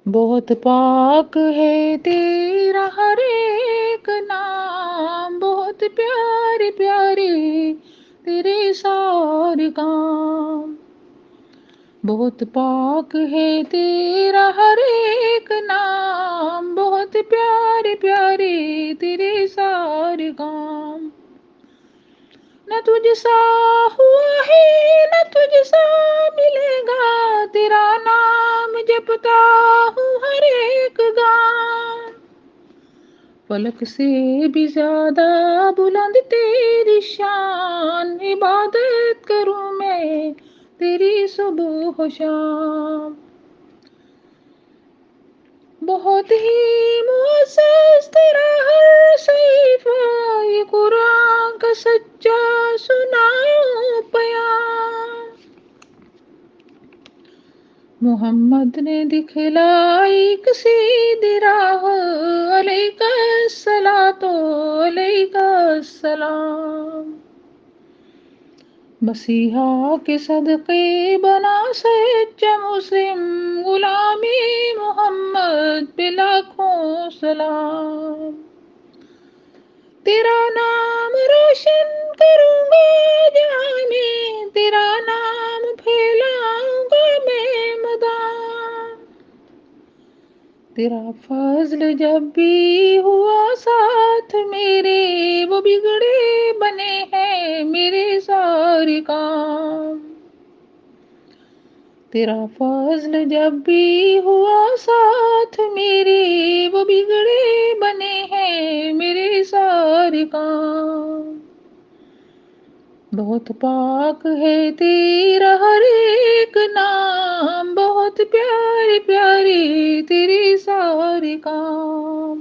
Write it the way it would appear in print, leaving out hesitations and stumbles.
بہت پاک ہے تیرا ہر ایک نام، بہت پیارے پیارے تیرے سارے کام، بہت پاک ہے تیرا ہر ایک نام، بہت پیارے پیارے تیرے سارے کام، نہ تجھ سا ہوا ہے نہ تجھ سا ملے گا، تیرا نام جپتا ہوں ہر ایک گام، فلک سے بھی زیادہ بلند تیری شان، عبادت کروں میں تیری صبح و شام، بہت ہی معزز تیرا ہر صحیفہ، یہ قرآن کا سچا سناؤ پیام، محمد نے دکھلائی ایک سیدھی راہ، علیک الصلاۃ علیک السلام، مسیحا کے صدقے بنا سچا مسلم، غلامی محمد پہ لاکھوں سلام، تیرا نام روشن کروں گا جہاں میں، تیرا نام پھیلاؤں گا میں مدام، تیرا فضل جب بھی ہوا ساتھ میرے، وہ بگڑے بنے ہیں میرے سارے کام، تیرا فضل جب بھی ہوا ساتھ میرے، وہ بگڑے بنے ہیں میرے سارے کام، بہت پاک ہے تیرا ہر ایک نام، بہت پیارے پیارے تیرے سارے کام۔